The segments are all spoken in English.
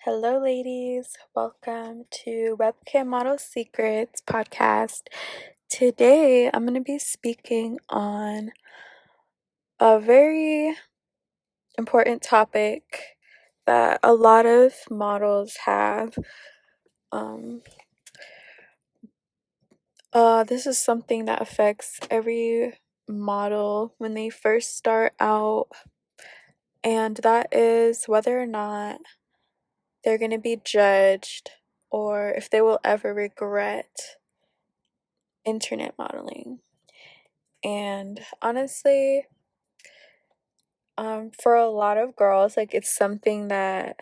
Hello, ladies. Welcome to Webcam Model Secrets podcast. Today, I'm going to be speaking on a very important topic that a lot of models have. This is something that affects every model when they first start out, and that is whether or not they're going to be judged or if they will ever regret internet modeling. And honestly, for a lot of girls, like it's something that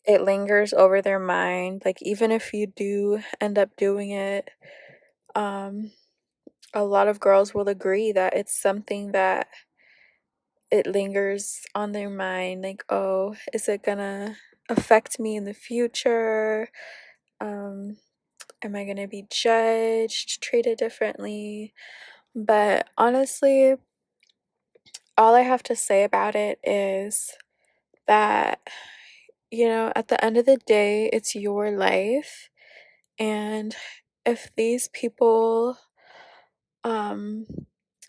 it lingers over their mind. Like even if you do end up doing it, um, a lot of girls will agree that it's something that it lingers on their mind. Like, oh, is it gonna affect me in the future? Am I gonna be judged, treated differently? But honestly, all I have to say about it is that, at the end of the day, it's your life. And if these people, um,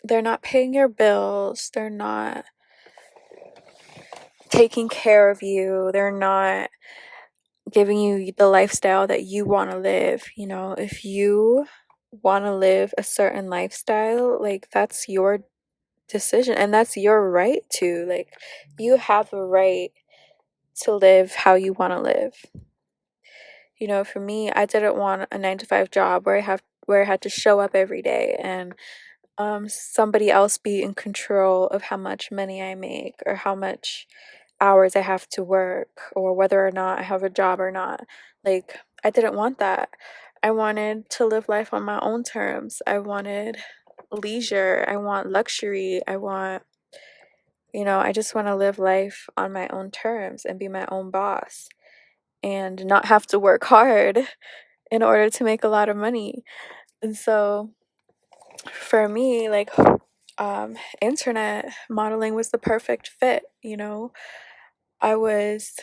they're not paying your bills, they're not taking care of you, they're not giving you the lifestyle that you want to live, if you want to live a certain lifestyle, like that's your decision and that's your right to, like, you have a right to live how you want to live. For me, I didn't want a 9 to 5 job where I had to show up every day and somebody else be in control of how much money I make or how much hours I have to work or whether or not I have a job or not. Like, I didn't want that. I wanted to live life on my own terms. I wanted leisure. I want luxury. I just want to live life on my own terms and be my own boss and not have to work hard in order to make a lot of money. And so for me, like, internet modeling was the perfect fit. I was,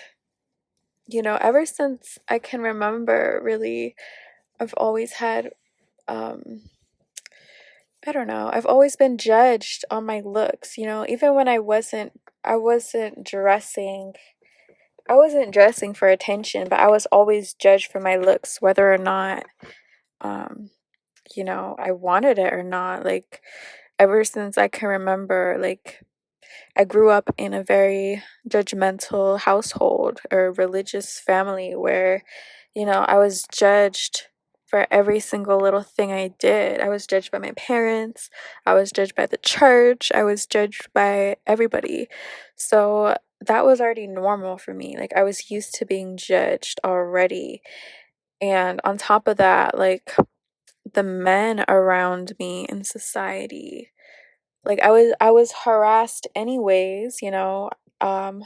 ever since I can remember, really, I've always had, um, I don't know, I've always been judged on my looks, even when I wasn't dressing for attention, but I was always judged for my looks, whether or not, um, I wanted it or not. Like, ever since I can remember, like, I grew up in a very judgmental household or religious family where, I was judged for every single little thing I did. I was judged by my parents, I was judged by the church, I was judged by everybody. So that was already normal for me. Like, I was used to being judged already. And on top of that, like, the men around me in society, like, I was harassed anyways, I don't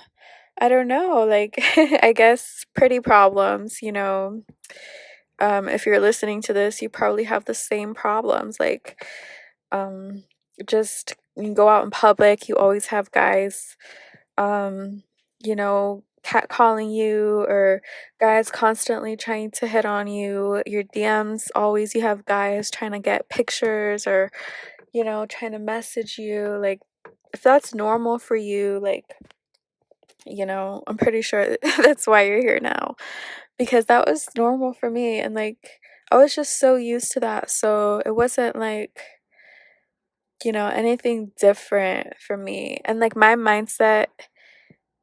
know, like, I guess pretty problems, if you're listening to this, you probably have the same problems, like, um, just you go out in public, you always have guys, catcalling you or guys constantly trying to hit on you. Your DMs, always you have guys trying to get pictures or, trying to message you. Like, if that's normal for you, like, I'm pretty sure that's why you're here now, because that was normal for me. And like, I was just so used to that. So it wasn't like, anything different for me. And like, my mindset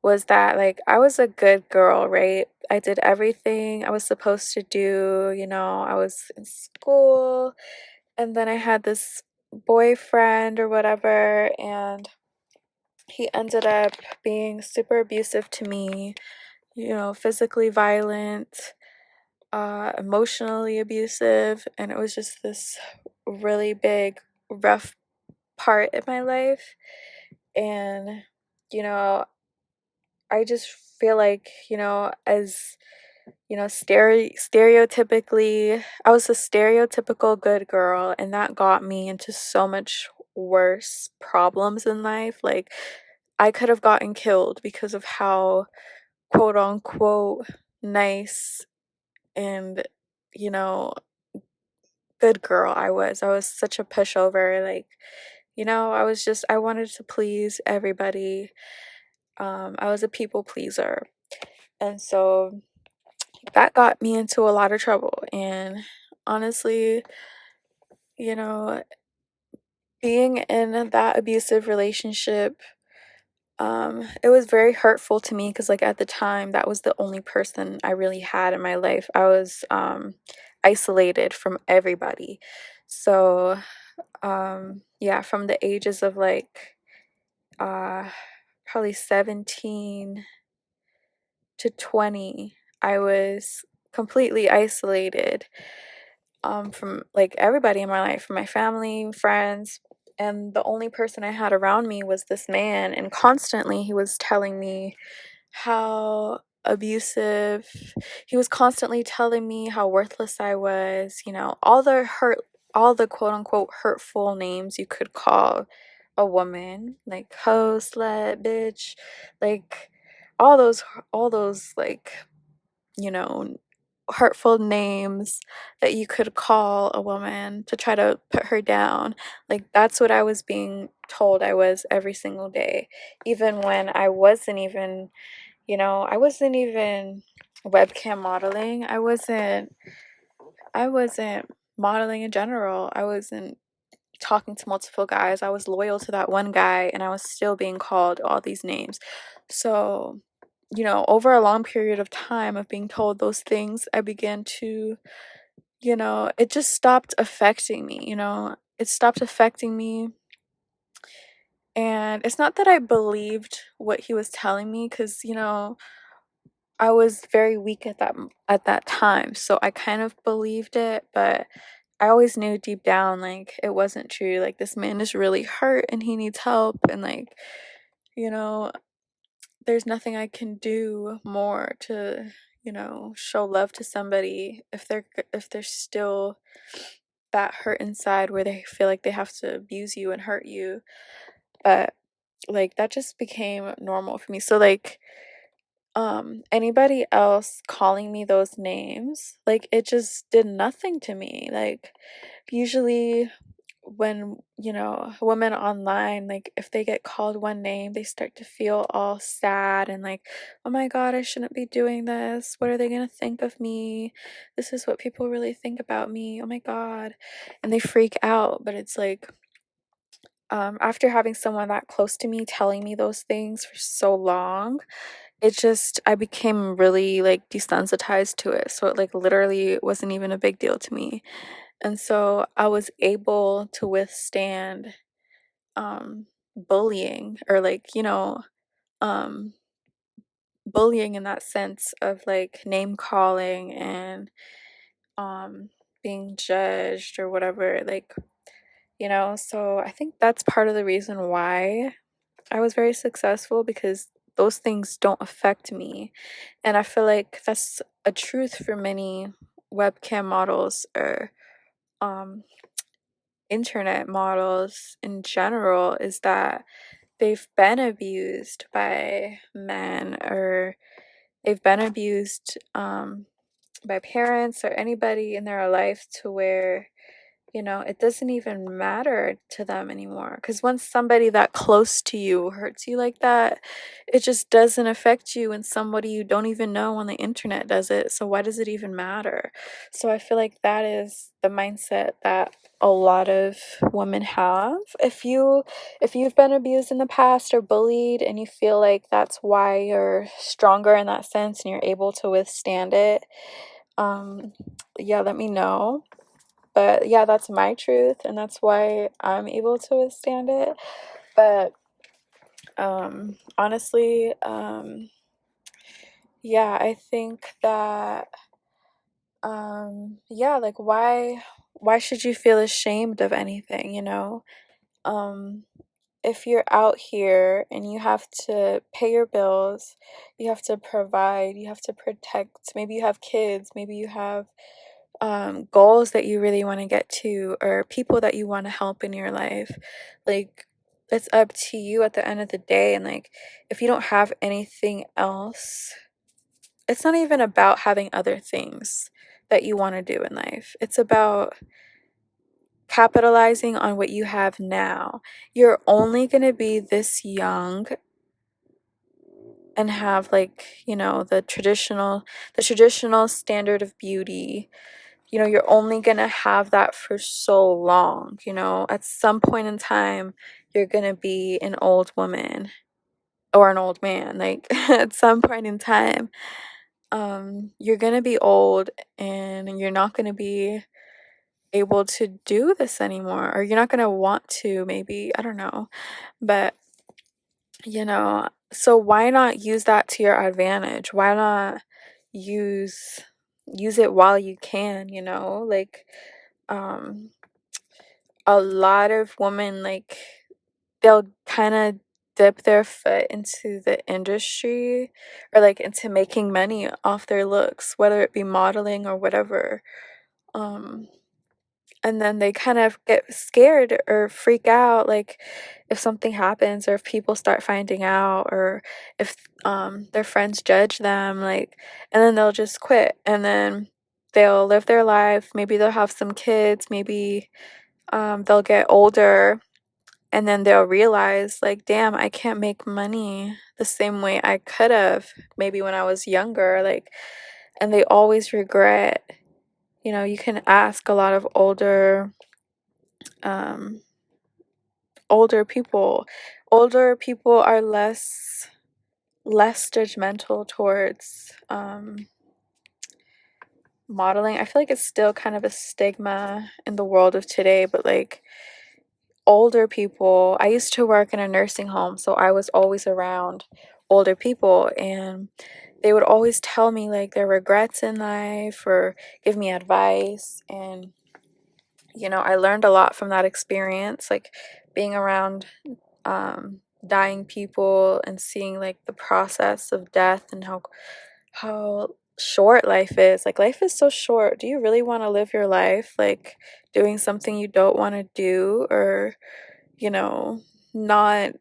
was that, like, I was a good girl, right? I did everything I was supposed to do. I was in school, and then I had this boyfriend or whatever, and he ended up being super abusive to me, physically violent, emotionally abusive, and it was just this really big, rough part in my life. And, you know, I just feel like, as stereotypically, I was a stereotypical good girl, and that got me into so much worse problems in life. Like, I could have gotten killed because of how quote unquote nice and, you know, good girl I was. I was such a pushover. Like, I wanted to please everybody. I was a people pleaser. And so that got me into a lot of trouble. And honestly, you know, being in that abusive relationship, it was very hurtful to me because, like, at the time, that was the only person I really had in my life. I was isolated from everybody. So, yeah, from the ages of like uh, probably 17 to 20, I was completely isolated from like everybody in my life, from my family, friends. And the only person I had around me was this man. And constantly he was telling me how abusive, he was constantly telling me how worthless I was, all the quote unquote hurtful names you could call a woman, like hoe, slut, bitch, like all those, all those, like, you know, hurtful names that you could call a woman to try to put her down. Like, that's what I was being told I was every single day. Even when I wasn't even webcam modeling. I wasn't modeling in general. I wasn't talking to multiple guys. I was loyal to that one guy and I was still being called all these names. So, over a long period of time of being told those things, I began to, it just stopped affecting me. It stopped affecting me. And it's not that I believed what he was telling me because, I was very weak at that time. So I kind of believed it, but I always knew deep down like it wasn't true. Like, this man is really hurt and he needs help, and like, you know, there's nothing I can do more to, show love to somebody if they're still that hurt inside where they feel like they have to abuse you and hurt you. But like that just became normal for me. So like anybody else calling me those names, like it just did nothing to me. Like usually when women online, like if they get called one name, they start to feel all sad and like, oh my god, I shouldn't be doing this, what are they gonna think of me, this is what people really think about me, oh my god, and they freak out. But it's like, after having someone that close to me telling me those things for so long, I became really like desensitized to it, so it like literally wasn't even a big deal to me. And so I was able to withstand bullying, or like, um bullying in that sense of like name calling and um being judged or whatever, like, so I think that's part of the reason why I was very successful, because those things don't affect me. And I feel like that's a truth for many webcam models, or um internet models in general, is that they've been abused by men, or they've been abused by parents or anybody in their life, to where it doesn't even matter to them anymore. Because once somebody that close to you hurts you like that, it just doesn't affect you. And somebody you don't even know on the internet does it. So why does it even matter? So I feel like that is the mindset that a lot of women have. If you've been abused in the past or bullied, and you feel like that's why you're stronger in that sense and you're able to withstand it, yeah, let me know. But yeah, that's my truth, and that's why I'm able to withstand it. But honestly, yeah, I think that yeah, like why should you feel ashamed of anything, Um if you're out here and you have to pay your bills, you have to provide, you have to protect, maybe you have kids, maybe you have goals that you really want to get to, or people that you want to help in your life, like it's up to you at the end of the day. And like if you don't have anything else it's not even about having other things that you want to do in life. It's about capitalizing on what you have now. You're only going to be this young and have, like, the traditional standard of beauty. You're only going to have that for so long. At some point in time, you're going to be an old woman or an old man. Like, at some point in time, you're going to be old and you're not going to be able to do this anymore, or you're not going to want to, maybe, I don't know. But, so why not use that to your advantage? Why not use use it while you can, like, um a lot of women, like, they'll kind of dip their foot into the industry, or like into making money off their looks, whether it be modeling or whatever. um and then they kind of get scared or freak out, like, if something happens, or if people start finding out, or if their friends judge them, like, and then they'll just quit, and then they'll live their life. Maybe they'll have some kids, maybe they'll get older, and then they'll realize, like, damn, I can't make money the same way I could have maybe when I was younger, like, and they always regret. You can ask a lot of um older people. Older people are less judgmental towards modeling. I feel like it's still kind of a stigma in the world of today, but, like, older people, I used to work in a nursing home, so I was always around older people, and they would always tell me, like, their regrets in life, or give me advice. And I learned a lot from that experience, like, being around dying people and seeing, like, the process of death, and how short life is. Like, life is so short. Do you really want to live your life, like, doing something you don't want to do, or not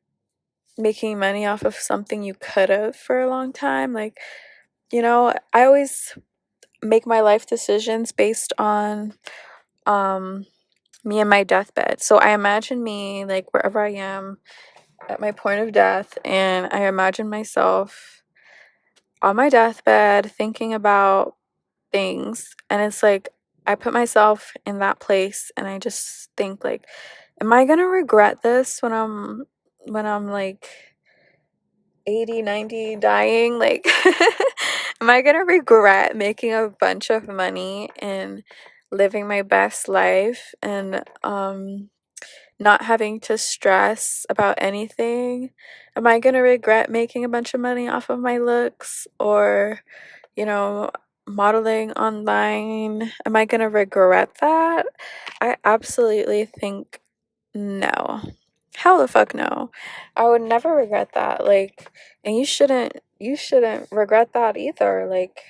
making money off of something you could have for a long time? Like, I always make my life decisions based on me and my deathbed. So I imagine me, like, wherever I am at my point of death, and I imagine myself on my deathbed thinking about things, and it's like I put myself in that place, and I just think, like, am I gonna regret this when I'm like 80, 90, dying? Like, am I gonna regret making a bunch of money and living my best life, and not having to stress about anything? Am I gonna regret making a bunch of money off of my looks, or, you know, modeling online? Am I gonna regret that? I absolutely think no. Hell the fuck no. I would never regret that. Like, and you shouldn't regret that either. Like,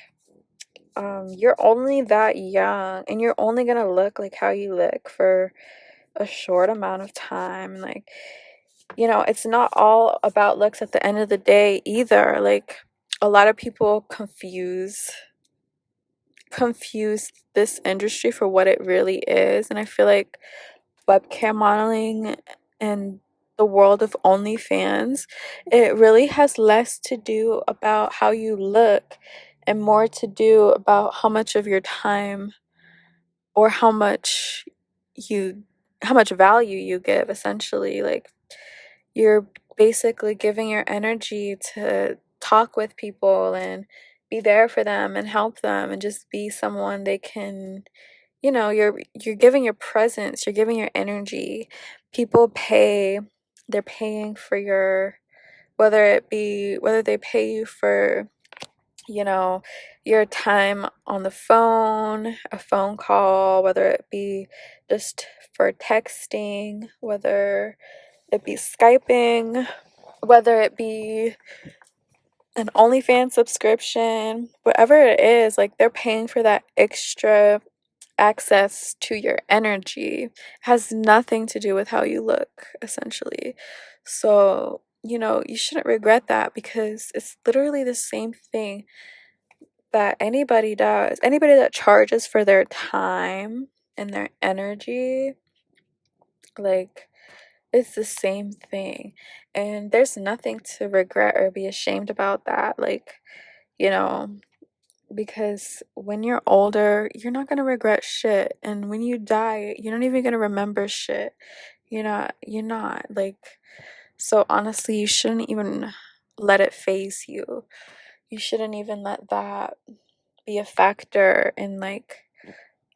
you're only that young, and you're only gonna look like how you look for a short amount of time. Like, it's not all about looks at the end of the day either. Like, a lot of people confuse this industry for what it really is, and I feel like webcam modeling and the world of OnlyFans, it really has less to do about how you look and more to do about how much of your time, or you how much value you give, essentially. Like, you're basically giving your energy to talk with people and be there for them and help them and just be someone they can, you're giving your presence, you're giving your energy. People pay, they're paying for whether they pay you for, you know, your time on the phone, a phone call, whether it be just for texting, whether it be Skyping, whether it be an OnlyFans subscription, whatever it is, like, they're paying for that extra access to your energy. It has nothing to do with how you look, essentially. So, you shouldn't regret that, because it's literally the same thing. that anybody does, anybody that charges for their time and their energy, like, it's the same thing. And there's nothing to regret or be ashamed about that. Like, you know, because when you're older, you're not gonna regret shit. And when you die, you're not even gonna remember shit. You're not. Like, so honestly, you shouldn't even let it phase you. You shouldn't even let that be a factor in, like,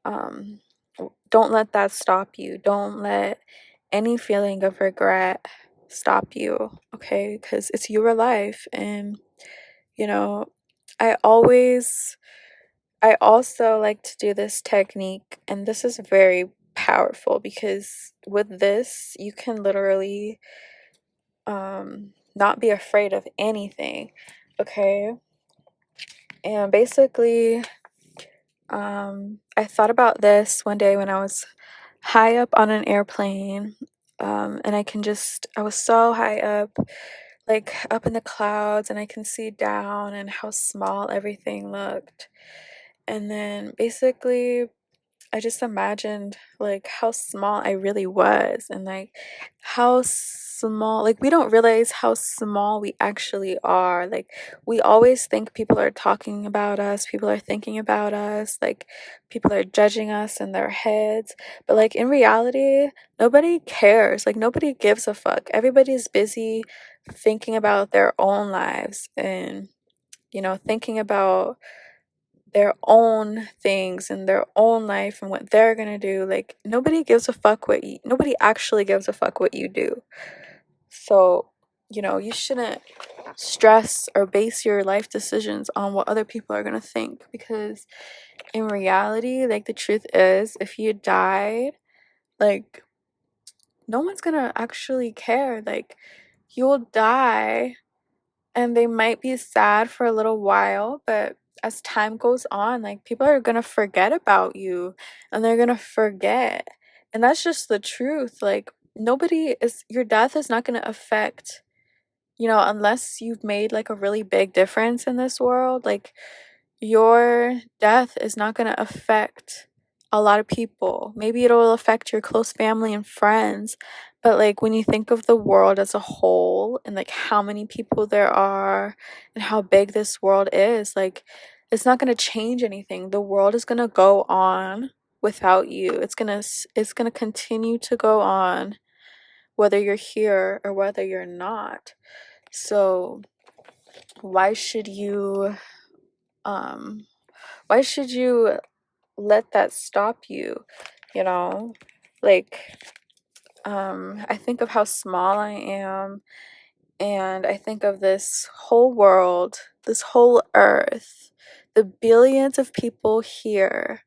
um don't let that stop you. Don't let any feeling of regret stop you, okay? Because it's your life. And you know, I always I also like to do this technique, and this is very powerful because with this you can literally not be afraid of anything, okay? And basically, I thought about this one day when I was high up on an airplane, and I was so high up, like up in the clouds, and I can see down and how small everything looked. And then basically, I just imagined like how small I really was, and like how small, like we don't realize how small we actually are. Like we always think people are talking about us, people are thinking about us, like people are judging us in their heads. But like in reality, nobody cares. Like nobody gives a fuck. Everybody's busy thinking about their own lives and thinking about their own things and their own life and what they're gonna do. Like nobody actually gives a fuck what you do. So, you shouldn't stress or base your life decisions on what other people are gonna think, because in reality, like the truth is, if you died, like no one's gonna actually care. Like you'll die and they might be sad for a little while, but as time goes on, like people are gonna forget about you and they're gonna forget. And that's just the truth. Like your death is not gonna affect, unless you've made like a really big difference in this world, like your death is not going to affect a lot of people. Maybe it'll affect your close family and friends, but like when you think of the world as a whole and like how many people there are and how big this world is, like it's not going to change anything. The world is going to go on without you. It's going to continue to go on whether you're here or whether you're not. So why should you um why should you let that stop you, you know? Like, I think of how small I am, and I think of this whole world, this whole earth, the billions of people here.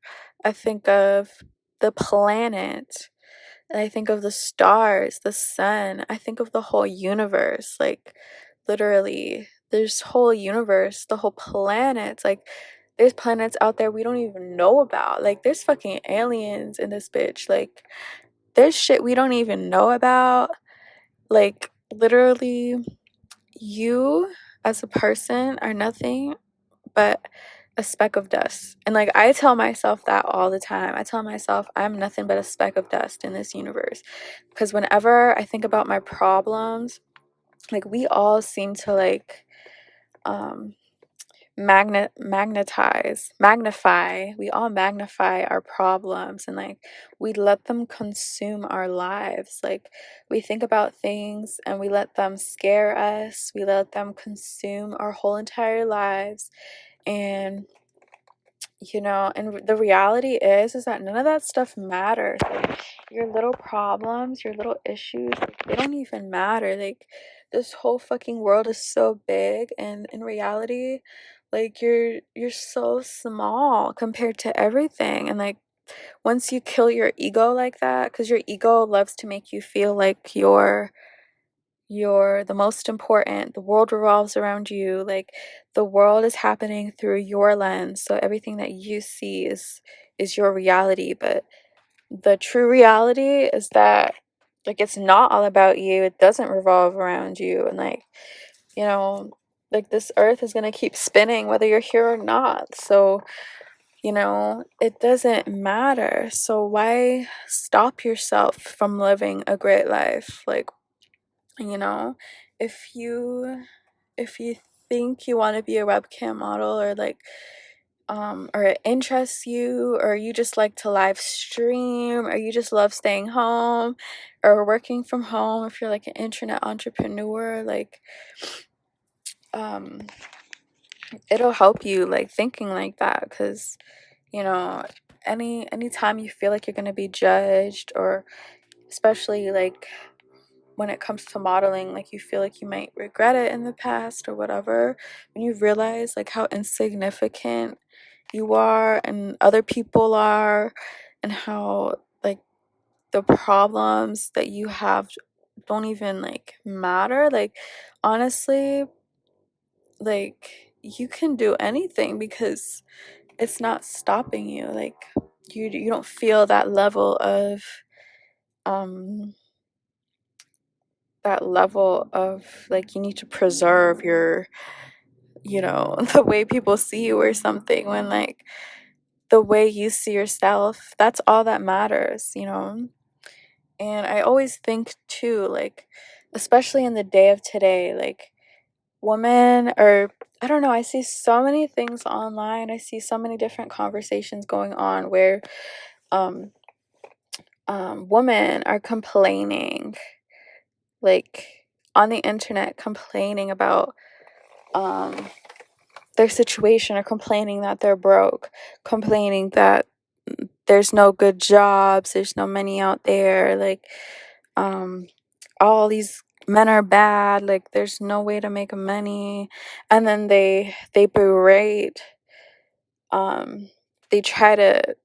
I think of the planet, and I think of the stars, the sun. I think of the whole universe, like literally, this whole universe, the whole planet. Like, there's planets out there we don't even know about. Like, there's fucking aliens in this bitch. Like, there's shit we don't even know about. Like, literally, you as a person are nothing but a speck of dust. And like I tell myself that all the time. I tell myself I'm nothing but a speck of dust in this universe. Because whenever I think about my problems, like we all seem to like um magnify. We all magnify our problems, and like we let them consume our lives. Like we think about things and we let them scare us. We let them consume our whole entire lives. And and the reality is that none of that stuff matters. Like your little problems, your little issues, like, they don't even matter. Like this whole fucking world is so big, and in reality, like you're so small compared to everything. And like once you kill your ego like that, because your ego loves to make you feel like you're the most important. The world revolves around you. Like the world is happening through your lens. So everything that you see is your reality. But the true reality is that like it's not all about you. It doesn't revolve around you. And like, you know, like this earth is going to keep spinning whether you're here or not. So, it doesn't matter. So why stop yourself from living a great life? Like, you know, if you think you want to be a webcam model, or like or it interests you, or you just like to live stream, or you just love staying home or working from home, if you're like an internet entrepreneur, like um it'll help you like thinking like that, because you know anytime you feel like you're going to be judged, or especially like when it comes to modeling, like you feel like you might regret it in the past or whatever, when you realize like how insignificant you are and other people are, and how like the problems that you have don't even like matter, like honestly, like you can do anything because it's not stopping you. Like you don't feel um that level of like you need to preserve your the way people see you or something, when like the way you see yourself, that's all that matters. And I always think too, like especially in the day of today, like women, or I don't know, I see so many things online, I see so many different conversations going on where um women are complaining, like on the internet, complaining about um their situation, or complaining that they're broke, complaining that there's no good jobs, there's no money out there, like um all these men are bad, like there's no way to make money. And then they berate, um they try to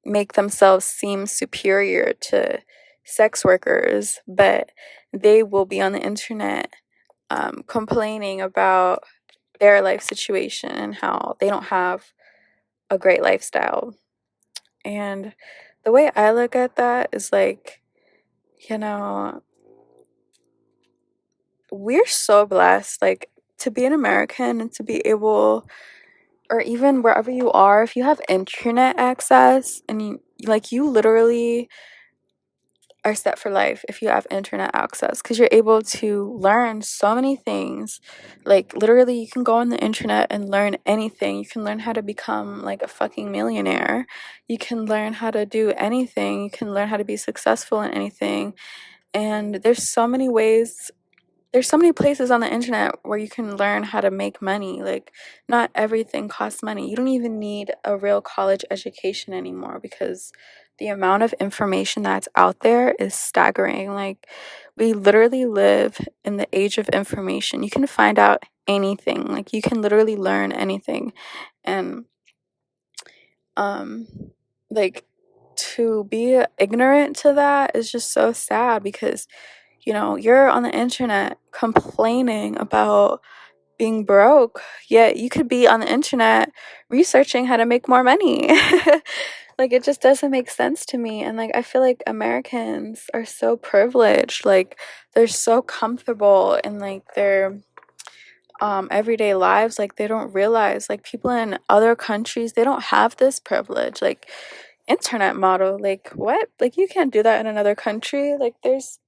make themselves seem superior to sex workers, but they will be on the internet complaining about their life situation and how they don't have a great lifestyle. And the way I look at that is like, you know, we're so blessed, like to be an American and to be able, or even wherever you are, if you have internet access, and you literally are set for life if you have internet access, because you're able to learn so many things. Like literally you can go on the internet and learn anything. You can learn how to become like a fucking millionaire, you can learn how to do anything, you can learn how to be successful in anything. And there's so many places on the internet where you can learn how to make money. Like, not everything costs money. You don't even need a real college education anymore, because the amount of information that's out there is staggering. Like, we literally live in the age of information. You can find out anything. Like, you can literally learn anything. And, um, like, to be ignorant to that is just so sad, because you're on the internet complaining about being broke, yet you could be on the internet researching how to make more money. Like, it just doesn't make sense to me. And like, I feel like Americans are so privileged. Like, they're so comfortable in like their everyday lives. Like, they don't realize, like, people in other countries, they don't have this privilege. Like, internet model, like, what? Like, you can't do that in another country. Like, there's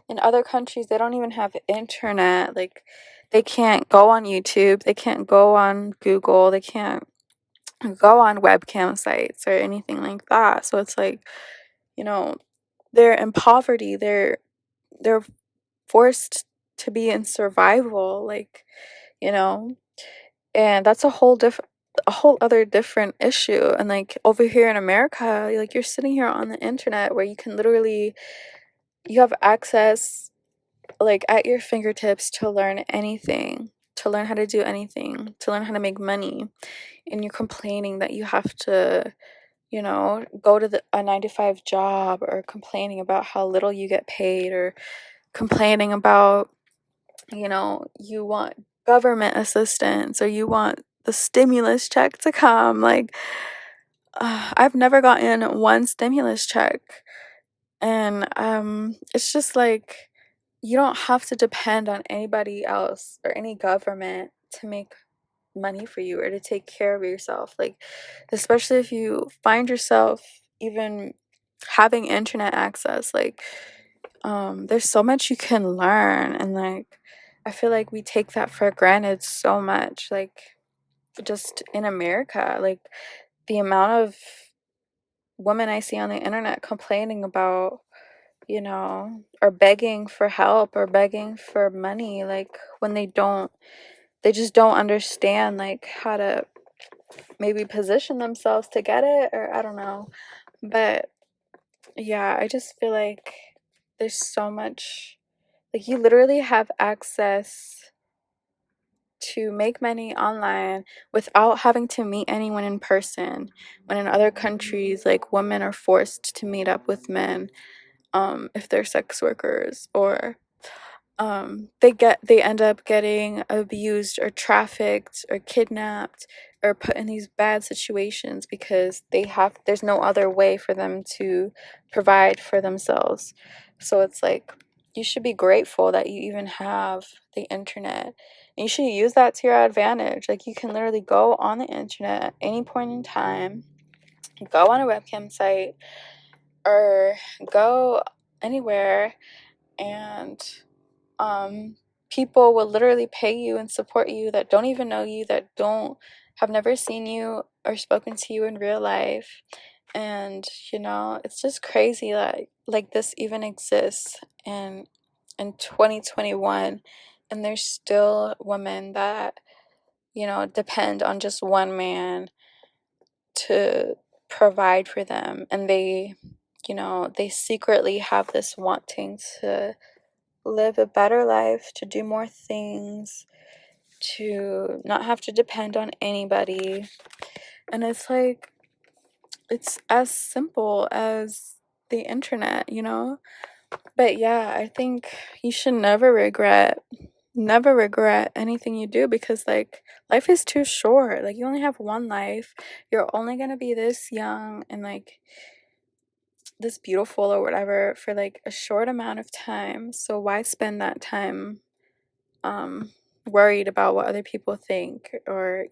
in other countries, they don't even have internet. Like, they can't go on YouTube, they can't go on Google, they can't go on webcam sites or anything like that. So it's like, you know, they're in poverty. They're forced to be in survival, like, you know, and that's a whole other different issue. And like over here in America, like you're sitting here on the internet where you have access like at your fingertips to learn anything, to learn how to do anything, to learn how to make money. And you're complaining that you have to, go to a 9 to 5 job, or complaining about how little you get paid, or complaining about, you want government assistance, or you want the stimulus check to come. Like, I've never gotten one stimulus check. And it's just like, you don't have to depend on anybody else or any government to make money for you or to take care of yourself. Like, especially if you find yourself even having internet access, like, there's so much you can learn, and like I feel like we take that for granted so much. Like, just in America, like the amount of women I see on the internet complaining about, or begging for help or begging for money, like when they just don't understand like how to maybe position themselves to get it, or I don't know. But yeah, I just feel like there's so much, like you literally have access to make money online without having to meet anyone in person. When in other countries, like women are forced to meet up with men, if they're sex workers, or they end up getting abused or trafficked or kidnapped or put in these bad situations because there's no other way for them to provide for themselves. So it's like you should be grateful that you even have the internet, and you should use that to your advantage. Like, you can literally go on the internet at any point in time, go on a webcam site, or go anywhere, and people will literally pay you and support you that don't even know you, that don't have never seen you or spoken to you in real life. And it's just crazy that like this even exists in 2021, and there's still women that depend on just one man to provide for them, and they secretly have this wanting to live a better life, to do more things, to not have to depend on anybody. And it's like, it's as simple as the internet. But yeah, I think you should never regret anything you do, because like life is too short. Like, you only have one life. You're only going to be this young and like this beautiful or whatever for like a short amount of time. So why spend that time um worried about what other people think, or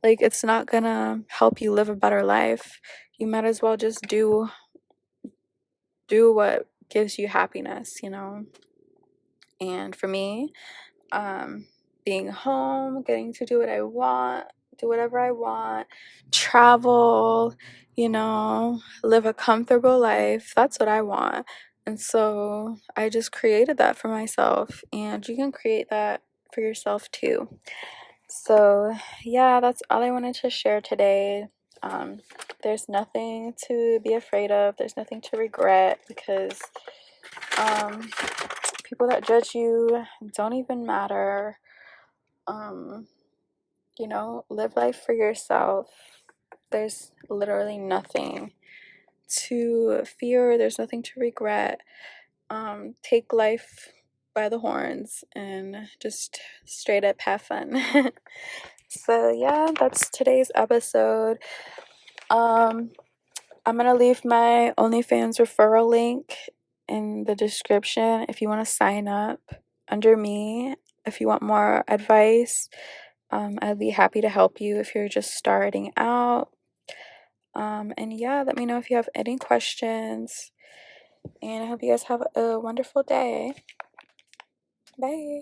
like it's not gonna help you live a better life. You might as well just do what gives you happiness. And for me, um being home, getting to do what I want, do whatever I want, travel, live a comfortable life, that's what I want. And so I just created that for myself, and you can create that for yourself too. So yeah, that's all I wanted to share today. There's nothing to be afraid of, there's nothing to regret, because um people that judge you don't even matter. um Live life for yourself. There's literally nothing to fear, there's nothing to regret. Take life by the horns and just straight up have fun. So yeah, that's today's episode. um I'm gonna leave my OnlyFans referral link in the description if you want to sign up under me. If you want more advice, I'd be happy to help you if you're just starting out. And yeah, let me know if you have any questions. And I hope you guys have a wonderful day. Bye.